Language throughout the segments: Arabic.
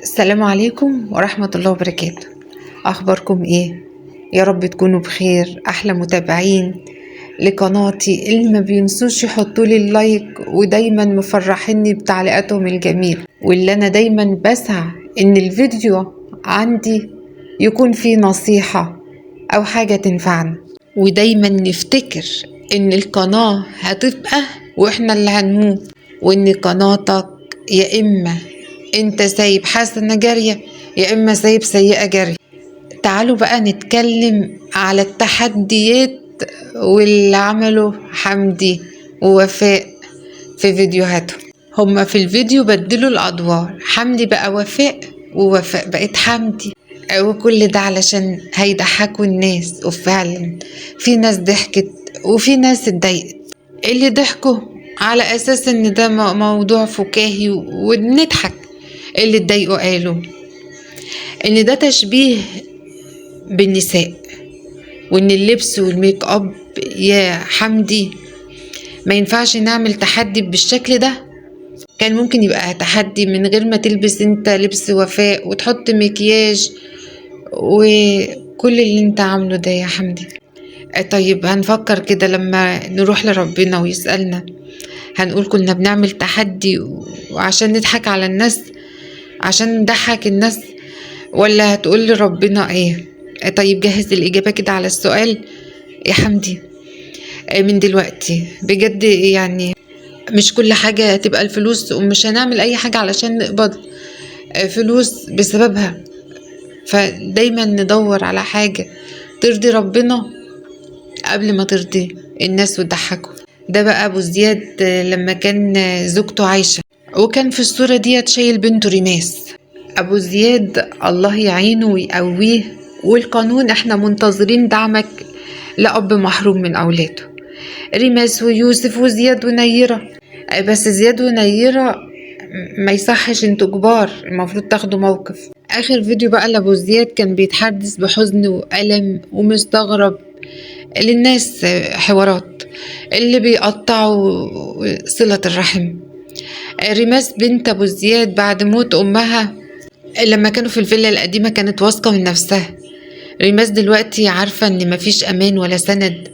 السلام عليكم ورحمة الله وبركاته. أخباركم إيه؟ يا رب تكونوا بخير. أحلى متابعين لقناتي اللي ما بينسوش يحطولي اللايك ودايما مفرحيني بتعليقاتهم الجميل، واللي أنا دايما بسعى إن الفيديو عندي يكون فيه نصيحة أو حاجة تنفعنا، ودايما نفتكر إن القناة هتبقى وإحنا اللي هنموت، وإن قناتك يا إما انت سايب حسنة جارية يا اما سايب سيئة جارية. تعالوا بقى نتكلم على التحديات واللي عمله حمدي ووفاء في فيديوهاتهم. هما في الفيديو بدلوا الادوار، حمدي بقى وفاء ووفاء بقت حمدي، وكل ده علشان هيضحكوا الناس. وفعلا في ناس ضحكت وفي ناس اتضايقت. اللي ضحكوا على اساس ان ده موضوع فكاهي ونضحك، اللي اتضايقوا قالوا ان ده تشبيه بالنساء، وان اللبس والميك اب يا حمدي ما ينفعش نعمل تحدي بالشكل ده. كان ممكن يبقى تحدي من غير ما تلبس انت لبس وفاء وتحط مكياج وكل اللي انت عامله ده يا حمدي. طيب هنفكر كده لما نروح لربنا ويسألنا، هنقول كنا بنعمل تحدي وعشان نضحك على الناس، عشان نضحك الناس، ولا هتقول لربنا ايه؟ طيب جهز الإجابة كده على السؤال يا حمدي من دلوقتي بجد. يعني مش كل حاجة تبقى الفلوس، ومش هنعمل أي حاجة علشان نقبض فلوس بسببها. فدايما ندور على حاجة ترضي ربنا قبل ما ترضي الناس وتضحكوا. ده بقى أبو زياد لما كان زوجته عايشة وكان في الصورة دي شايل بنته ريماس. أبو زياد الله يعينه ويقويه، والقانون احنا منتظرين دعمك لأب محروم من أولاده. ريماس ويوسف وزياد ونيرة، بس زياد ونيرة ما يصحش، انتوا كبار المفروض تاخدوا موقف. آخر فيديو بقى لأبو زياد كان بيتحدث بحزن وألم ومستغرب للناس حوارات اللي بيقطعوا صلة الرحم. ريماس بنت أبو زياد بعد موت أمها لما كانوا في الفيلا القديمة كانت واثقة من نفسها. ريماس دلوقتي عارفة ان مفيش امان ولا سند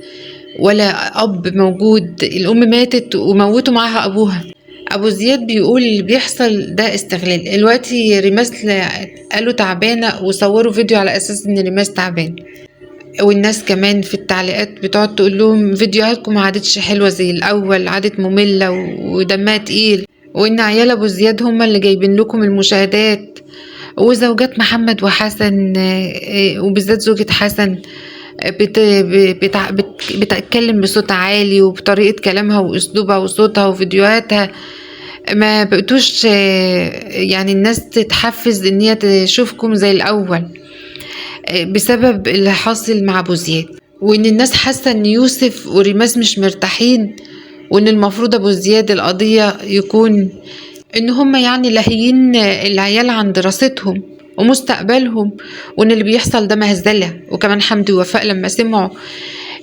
ولا اب موجود، الام ماتت وموتوا معاها ابوها. ابو زياد بيقول اللي بيحصل ده استغلال. دلوقتي ريماس قالوا تعبانة وصوروا فيديو على اساس ان ريماس تعبان، والناس كمان في التعليقات بتقعد تقول لهم فيديوهاتكم ما عادتش حلوة زي الاول، عادت مملة ودمها تقيل، وان عيال ابو زياد هم اللي جايبين لكم المشاهدات. وزوجات محمد وحسن وبالذات زوجة حسن بتتكلم بصوت عالي وبطريقة كلامها واسلوبها وصوتها وفيديوهاتها، ما بقتوش يعني الناس تتحفز ان هي تشوفكم زي الاول بسبب اللي حاصل مع ابو زياد. وان الناس حاسة ان يوسف وريماس مش مرتاحين، وان المفروض ابو زياد القضية يكون ان هم يعني لاهيين العيال عن دراستهم ومستقبلهم، وان اللي بيحصل ده مهزلة. وكمان حمدي ووفاء لما سمعوا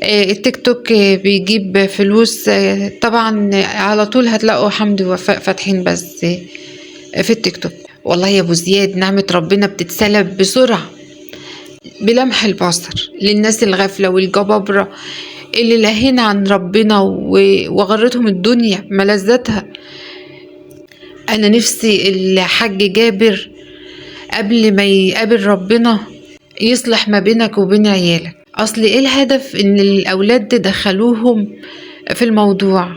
التيك توك بيجيب فلوس، طبعا على طول هتلاقوا حمدي ووفاء فاتحين بس في التيك توك. والله يا ابو زياد نعمة ربنا بتتسلب بسرعة بلمح البصر للناس الغافلة والجبابرة اللي لاهين عن ربنا وغرتهم الدنيا ملذاتها. انا نفسي الحاج جابر قبل ما يقابل ربنا يصلح ما بينك وبين عيالك. اصل ايه الهدف ان الاولاد تدخلوهم في الموضوع؟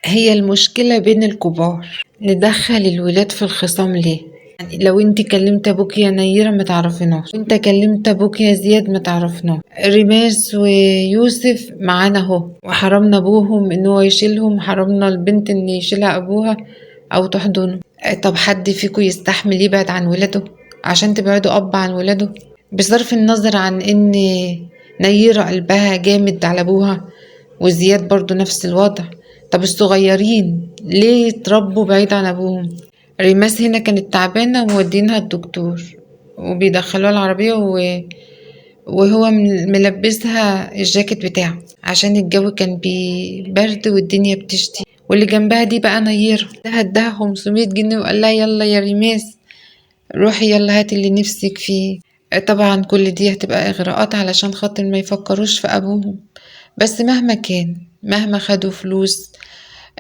هي المشكلة بين الكبار، ندخل الولاد في الخصام ليه؟ يعني لو انت كلمت ابوك يا نيرة ما تعرفناش، وانت كلمت ابوك يا زياد ما تعرفناش، ريماس ويوسف معانا اهو، وحرمنا ابوهم ان هو يشيلهم، حرمنا البنت ان يشيلها ابوها او تحضنه. طب حد فيكم يستحمل يبعد عن ولاده عشان تبعدوا اب عن ولاده؟ بصرف النظر عن ان نيرة قلبها جامد على ابوها وزياد برضو نفس الوضع، طب الصغيرين ليه يتربوا بعيد عن ابوهم؟ ريماس هنا كانت تعبانة ومودينها الدكتور وبيدخلوها العربية وهو ملبسها الجاكيت بتاعه عشان الجو كان برد والدنيا بتشتي. واللي جنبها دي بقى نيرة، اداها 500 جنيه وقال لها يلا يا ريماس روحي يلا هاتي اللي نفسك فيه. طبعا كل دي هتبقى إغراءات علشان خاطر ما يفكروش في أبوهم، بس مهما كان مهما خدوا فلوس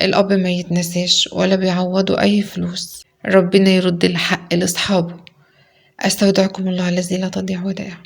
الأب ما يتنساش ولا بيعوضوا أي فلوس. ربنا يرد الحق لأصحابه. أستودعكم الله الذي لا تضيع ودائعه.